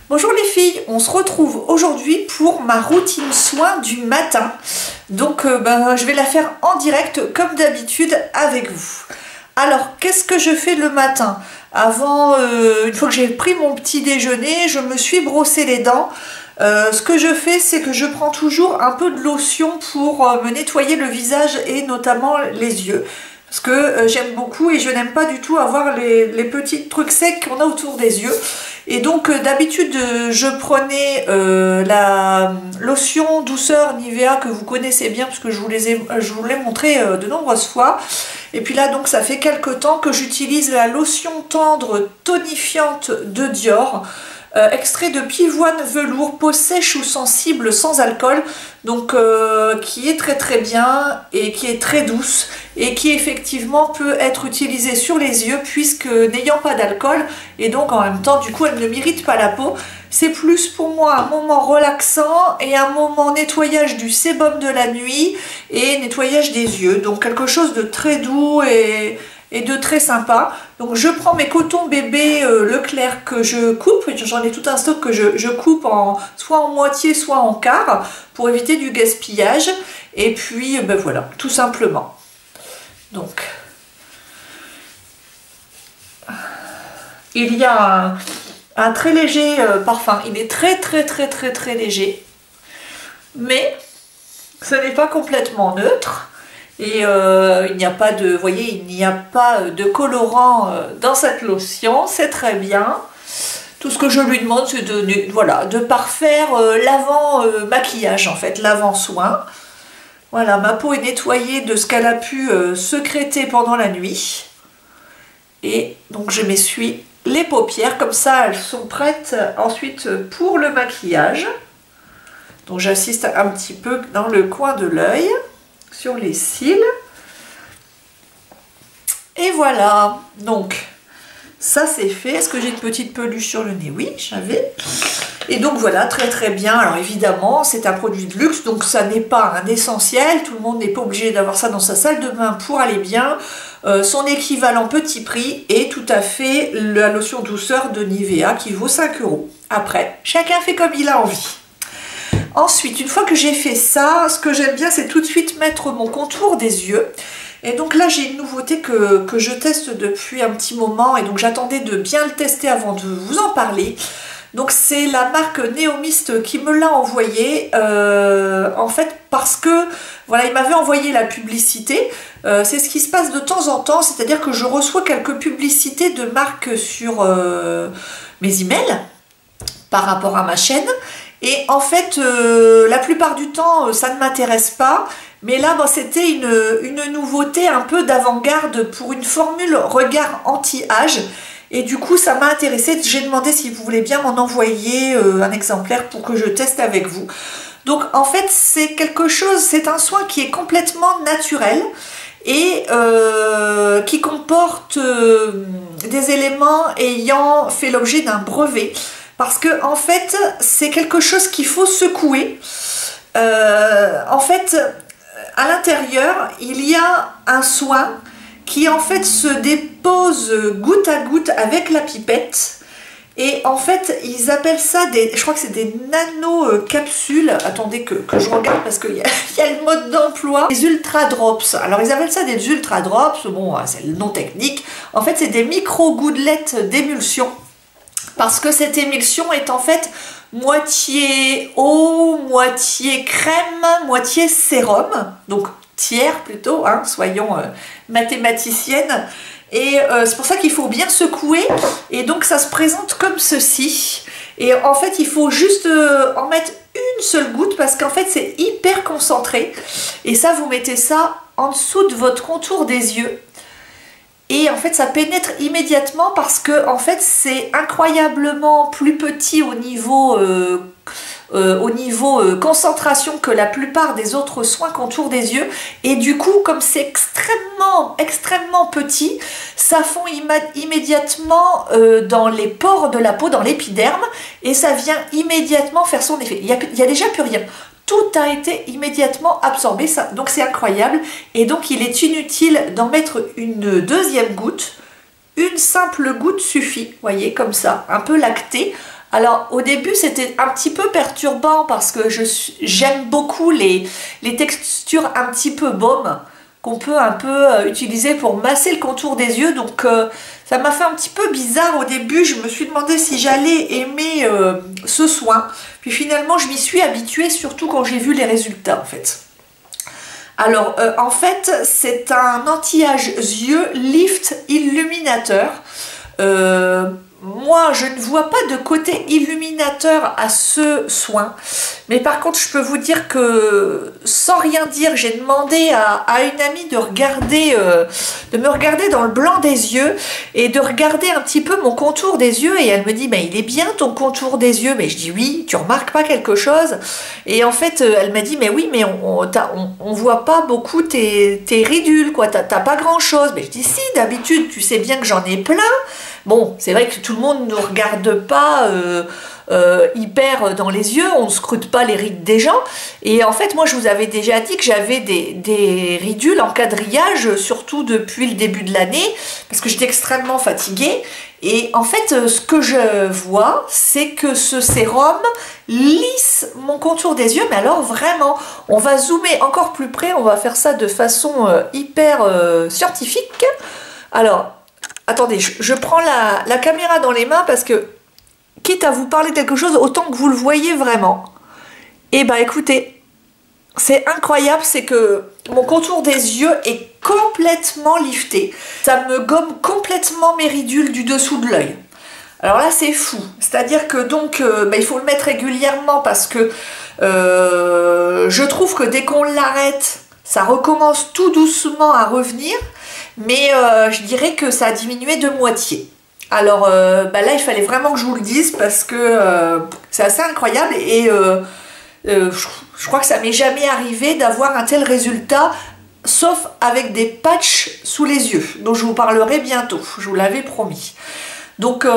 Bonjour les filles, on se retrouve aujourd'hui pour ma routine soin du matin. Donc je vais la faire en direct comme d'habitude avec vous. Alors, qu'est-ce que je fais le matin? Avant, une fois que j'ai pris mon petit déjeuner, je me suis brossé les dents. Ce que je fais, c'est que je prends toujours un peu de lotion pour me nettoyer le visage et notamment les yeux. Parce que j'aime beaucoup et je n'aime pas du tout avoir les petits trucs secs qu'on a autour des yeux. Et donc d'habitude je prenais la lotion douceur Nivea que vous connaissez bien parce que je vous l'ai montré de nombreuses fois. Et puis là donc ça fait quelques temps que j'utilise la lotion tendre tonifiante de Dior. Extrait de pivoine velours, peau sèche ou sensible sans alcool, donc qui est très bien et qui est très douce et qui effectivement peut être utilisée sur les yeux puisque n'ayant pas d'alcool et donc en même temps du coup elle ne m'irrite pas la peau. C'est plus pour moi un moment relaxant et un moment nettoyage du sébum de la nuit et nettoyage des yeux, donc quelque chose de très doux et de très sympa. Donc je prends mes cotons bébés Leclerc que je coupe, j'en ai tout un stock que je coupe soit en moitié soit en quart pour éviter du gaspillage et puis voilà, tout simplement. Donc il y a un très léger parfum, il est très léger, mais ce n'est pas complètement neutre. Et il n'y a pas de, vous voyez, il n'y a pas de colorant dans cette lotion, c'est très bien. Tout ce que je lui demande, c'est de parfaire l'avant maquillage, en fait, l'avant soin. Voilà, ma peau est nettoyée de ce qu'elle a pu sécréter pendant la nuit. Et donc je m'essuie les paupières, comme ça elles sont prêtes ensuite pour le maquillage. Donc j'assiste un petit peu dans le coin de l'œil, sur les cils, et voilà, donc ça c'est fait. Est-ce que j'ai une petite peluche sur le nez? Oui, j'avais. Et donc voilà, très bien. Alors évidemment c'est un produit de luxe, donc ça n'est pas un essentiel, tout le monde n'est pas obligé d'avoir ça dans sa salle de bain pour aller bien. Son équivalent petit prix est tout à fait la lotion douceur de Nivea qui vaut 5 €. Après, chacun fait comme il a envie. Ensuite, une fois que j'ai fait ça, ce que j'aime bien, c'est tout de suite mettre mon contour des yeux. Et donc là, j'ai une nouveauté que je teste depuis un petit moment. Et donc, j'attendais de bien le tester avant de vous en parler. Donc, c'est la marque Neomist qui me l'a envoyé. En fait, parce que, voilà, il m'avait envoyé la publicité. C'est ce qui se passe de temps en temps. C'est-à-dire que je reçois quelques publicités de marques sur mes emails par rapport à ma chaîne. Et en fait, la plupart du temps, ça ne m'intéresse pas. Mais là, c'était une nouveauté un peu d'avant-garde pour une formule regard anti-âge. Et du coup, ça m'a intéressée. J'ai demandé si vous voulez bien m'en envoyer un exemplaire pour que je teste avec vous. Donc, en fait, c'est quelque chose, c'est un soin qui est complètement naturel et qui comporte des éléments ayant fait l'objet d'un brevet. Parce que en fait, c'est quelque chose qu'il faut secouer. En fait, à l'intérieur, il y a un soin qui en fait se dépose goutte à goutte avec la pipette. Et en fait, ils appellent ça je crois que c'est des nano-capsules. Attendez que je regarde parce qu'il y a le mode d'emploi. Des ultra drops. Alors, ils appellent ça des ultra drops. Bon, c'est le nom technique. En fait, c'est des micro-gouttelettes d'émulsion. Parce que cette émulsion est en fait moitié eau, moitié crème, moitié sérum, donc tiers plutôt, hein, soyons mathématiciennes. Et c'est pour ça qu'il faut bien secouer, et donc ça se présente comme ceci. Et en fait, il faut juste en mettre une seule goutte, parce qu'en fait, c'est hyper concentré. Et ça, vous mettez ça en dessous de votre contour des yeux. Et en fait, ça pénètre immédiatement parce que en fait, c'est incroyablement plus petit au niveau concentration que la plupart des autres soins contour des yeux. Et du coup, comme c'est extrêmement petit, ça fond immédiatement dans les pores de la peau, dans l'épiderme, et ça vient immédiatement faire son effet. Il y a déjà plus rien. Tout a été immédiatement absorbé, donc c'est incroyable. Et donc il est inutile d'en mettre une deuxième goutte. Une simple goutte suffit, vous voyez, comme ça, un peu lactée, Alors au début c'était un petit peu perturbant parce que j'aime beaucoup les textures un petit peu baume qu'on peut un peu utiliser pour masser le contour des yeux. Donc ça m'a fait un petit peu bizarre au début. Je me suis demandé si j'allais aimer ce soin. Puis finalement je m'y suis habituée, surtout quand j'ai vu les résultats en fait. Alors en fait c'est un anti-âge yeux lift illuminateur. Moi, je ne vois pas de côté illuminateur à ce soin. Mais par contre, je peux vous dire que, sans rien dire, j'ai demandé à une amie de me regarder dans le blanc des yeux et de regarder un petit peu mon contour des yeux. Et elle me dit, mais il est bien ton contour des yeux. Mais je dis, oui, tu remarques pas quelque chose? Et en fait, elle m'a dit, mais oui, mais on voit pas beaucoup tes ridules, quoi. T'as pas grand-chose. Mais je dis, si, d'habitude, tu sais bien que j'en ai plein. Bon, c'est vrai que tout le monde ne regarde pas hyper dans les yeux, on ne scrute pas les rides des gens. Et en fait, moi, je vous avais déjà dit que j'avais des ridules en quadrillage, surtout depuis le début de l'année, parce que j'étais extrêmement fatiguée. Et en fait, ce que je vois, c'est que ce sérum lisse mon contour des yeux, mais alors vraiment, on va zoomer encore plus près, on va faire ça de façon hyper scientifique. Alors, attendez, je prends la caméra dans les mains parce que, quitte à vous parler de quelque chose, autant que vous le voyez vraiment. Et ben écoutez, c'est incroyable, c'est que mon contour des yeux est complètement lifté. Ça me gomme complètement mes ridules du dessous de l'œil. Alors là, c'est fou. C'est-à-dire que donc, il faut le mettre régulièrement parce que je trouve que dès qu'on l'arrête, ça recommence tout doucement à revenir. Mais je dirais que ça a diminué de moitié. Alors là, il fallait vraiment que je vous le dise parce que c'est assez incroyable et je crois que ça m'est jamais arrivé d'avoir un tel résultat, sauf avec des patchs sous les yeux, dont je vous parlerai bientôt, je vous l'avais promis. Donc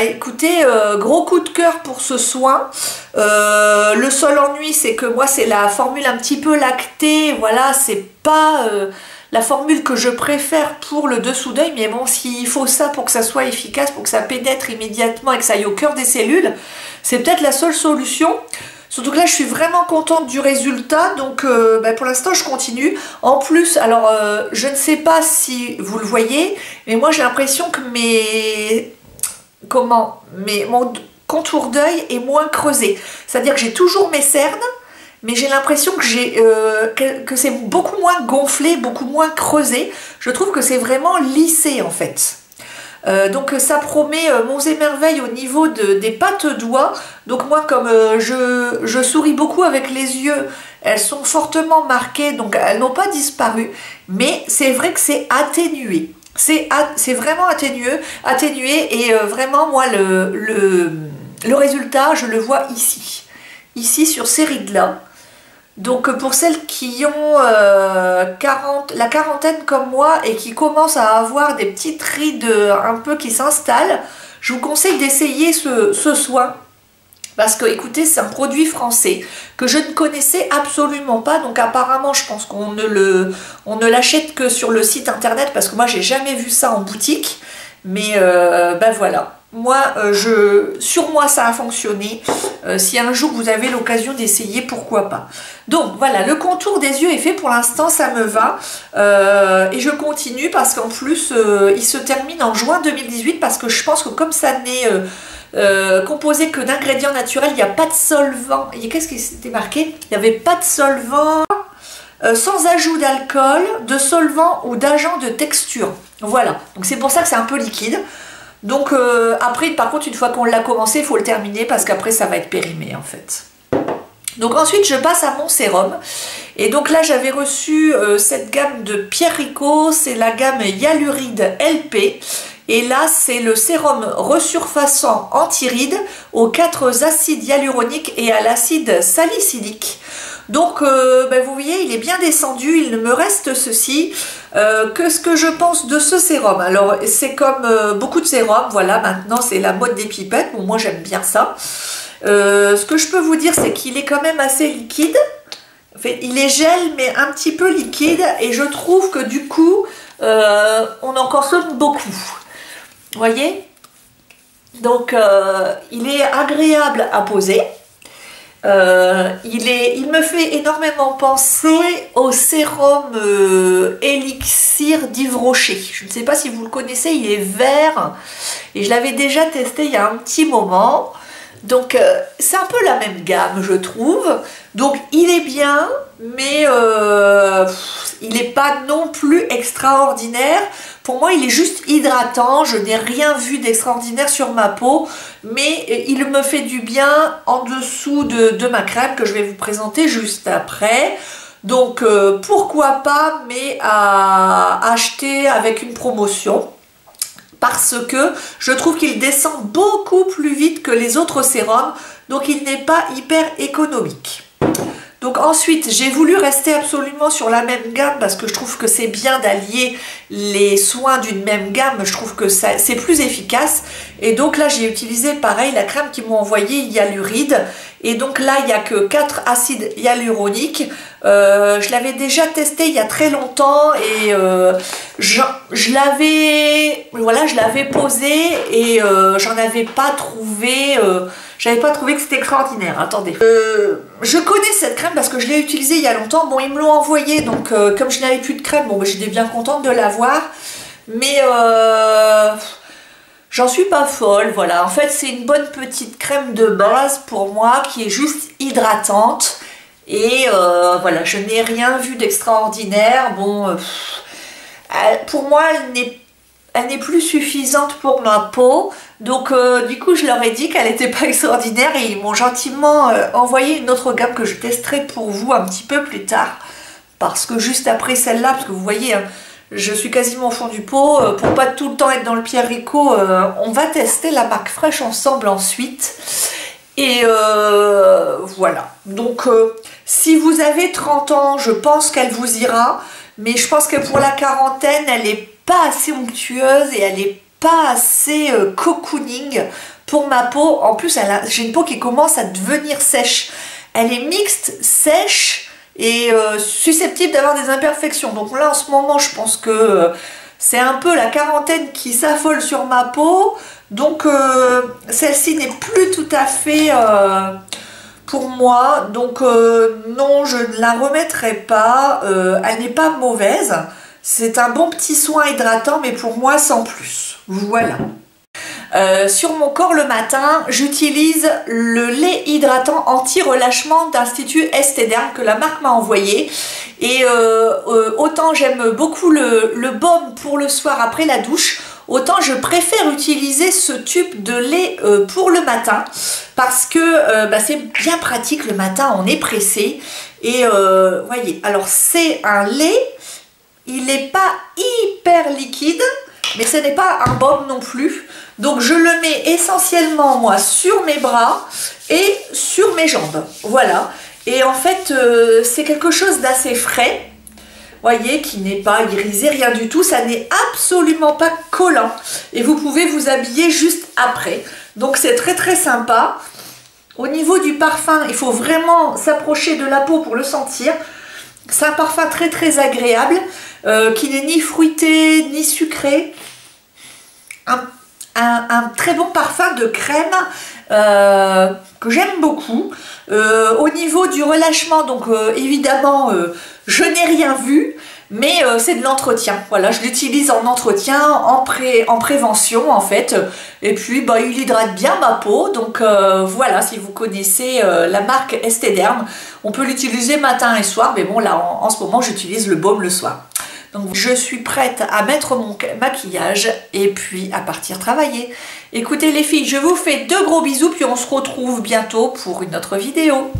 écoutez, gros coup de cœur pour ce soin. Le seul ennui, c'est que moi c'est la formule un petit peu lactée, voilà, c'est pas la formule que je préfère pour le dessous d'œil, mais bon, s'il faut ça pour que ça soit efficace, pour que ça pénètre immédiatement et que ça aille au cœur des cellules, c'est peut-être la seule solution. Surtout que là, je suis vraiment contente du résultat, donc pour l'instant, je continue. En plus, alors, je ne sais pas si vous le voyez, mais moi, j'ai l'impression que mon contour d'œil est moins creusé. C'est-à-dire que j'ai toujours mes cernes, mais j'ai l'impression que c'est beaucoup moins gonflé, beaucoup moins creusé. Je trouve que c'est vraiment lissé en fait. Donc ça promet monts et merveilles au niveau des pattes doigts. Donc moi comme je souris beaucoup avec les yeux, elles sont fortement marquées, donc elles n'ont pas disparu. Mais c'est vrai que c'est atténué. C'est vraiment atténué et vraiment moi le résultat je le vois ici sur ces rides là. Donc pour celles qui ont la quarantaine comme moi et qui commencent à avoir des petites rides un peu qui s'installent, je vous conseille d'essayer ce soin. Parce que écoutez, c'est un produit français que je ne connaissais absolument pas. Donc apparemment, je pense qu'on ne l'achète que sur le site internet parce que moi, j'ai jamais vu ça en boutique. Mais voilà. Moi, sur moi, ça a fonctionné. Si un jour vous avez l'occasion d'essayer, pourquoi pas. Donc voilà, le contour des yeux est fait pour l'instant, ça me va. Et je continue parce qu'en plus, il se termine en juin 2018 parce que je pense que comme ça n'est composé que d'ingrédients naturels, il n'y a pas de solvant. Qu'est-ce qui s'était marqué? Il n'y avait pas de solvant sans ajout d'alcool, de solvant ou d'agent de texture. Voilà, donc c'est pour ça que c'est un peu liquide. Donc après, par contre, une fois qu'on l'a commencé, il faut le terminer parce qu'après, ça va être périmé en fait. Donc ensuite, je passe à mon sérum. Et donc là, j'avais reçu cette gamme de Pierre Rico, c'est la gamme Hyaluride LP. Et là, c'est le sérum resurfaçant anti-rides aux 4 acides hyaluroniques et à l'acide salicylique. Donc, vous voyez, il est bien descendu. Il me reste ceci. Qu'est-ce que je pense de ce sérum? Alors, c'est comme beaucoup de sérums. Voilà, maintenant, c'est la mode des pipettes. Bon, moi, j'aime bien ça. Ce que je peux vous dire, c'est qu'il est quand même assez liquide. En fait, il est gel, mais un petit peu liquide. Et je trouve que du coup, on en consomme beaucoup. Vous voyez? Donc il est agréable à poser. Il me fait énormément penser au sérum Elixir d'Yves Rocher. Je ne sais pas si vous le connaissez, il est vert et je l'avais déjà testé il y a un petit moment. Donc c'est un peu la même gamme, je trouve. Donc il est bien, mais il n'est pas non plus extraordinaire. Pour moi, il est juste hydratant. Je n'ai rien vu d'extraordinaire sur ma peau, mais il me fait du bien en dessous de ma crème que je vais vous présenter juste après. Donc pourquoi pas, mais à acheter avec une promotion. Parce que je trouve qu'il descend beaucoup plus vite que les autres sérums, donc il n'est pas hyper économique. Donc ensuite, j'ai voulu rester absolument sur la même gamme parce que je trouve que c'est bien d'allier les soins d'une même gamme. Je trouve que c'est plus efficace. Et donc là, j'ai utilisé pareil la crème qu'ils m'ont envoyée Hyaluride. Et donc là, il n'y a que 4 acides hyaluroniques. Je l'avais déjà testé il y a très longtemps et je l'avais posé et j'en avais pas trouvé... j'avais pas trouvé que c'était extraordinaire. Attendez. Je connais cette crème parce que je l'ai utilisée il y a longtemps. Bon, ils me l'ont envoyée, donc comme je n'avais plus de crème, bon, ben, j'étais bien contente de l'avoir. Mais j'en suis pas folle, voilà. En fait, c'est une bonne petite crème de base pour moi qui est juste hydratante. Et voilà, je n'ai rien vu d'extraordinaire. Bon, pour moi, elle n'est plus suffisante pour ma peau. Donc du coup je leur ai dit qu'elle n'était pas extraordinaire et ils m'ont gentiment envoyé une autre gamme que je testerai pour vous un petit peu plus tard. Parce que juste après celle-là, parce que vous voyez, hein, je suis quasiment au fond du pot, pour pas tout le temps être dans le Pierre Rico, on va tester la marque Fresh ensemble ensuite. Et voilà. Donc si vous avez 30 ans, je pense qu'elle vous ira. Mais je pense que pour la quarantaine, elle n'est pas assez onctueuse et elle est pas assez cocooning pour ma peau. En plus, j'ai une peau qui commence à devenir sèche. Elle est mixte, sèche et susceptible d'avoir des imperfections. Donc là, en ce moment, je pense que c'est un peu la quarantaine qui s'affole sur ma peau. Donc celle-ci n'est plus tout à fait pour moi. Donc non, je ne la remettrai pas. Elle n'est pas mauvaise. C'est un bon petit soin hydratant, mais pour moi, sans plus. Voilà. Sur mon corps le matin, j'utilise le lait hydratant anti-relâchement d'Institut Estée Derm que la marque m'a envoyé. Et autant j'aime beaucoup le baume pour le soir après la douche, autant je préfère utiliser ce tube de lait pour le matin parce que c'est bien pratique le matin, on est pressé. Et voyez, alors c'est un lait. Il n'est pas hyper liquide, mais ce n'est pas un baume non plus. Donc je le mets essentiellement moi sur mes bras et sur mes jambes. Voilà. Et en fait, c'est quelque chose d'assez frais. Voyez, qui n'est pas irisé, rien du tout. Ça n'est absolument pas collant. Et vous pouvez vous habiller juste après. Donc c'est très très sympa. Au niveau du parfum, il faut vraiment s'approcher de la peau pour le sentir. C'est un parfum très très agréable, qui n'est ni fruité ni sucré. Un très bon parfum de crème que j'aime beaucoup. Au niveau du relâchement, donc évidemment, je n'ai rien vu, mais c'est de l'entretien. Voilà, je l'utilise en entretien, en prévention en fait. Et puis bah, il hydrate bien ma peau. Donc voilà, si vous connaissez la marque Estée Derm, on peut l'utiliser matin et soir. Mais bon là en ce moment j'utilise le baume le soir. Donc je suis prête à mettre mon maquillage et puis à partir travailler. Écoutez les filles, je vous fais de gros bisous puis on se retrouve bientôt pour une autre vidéo.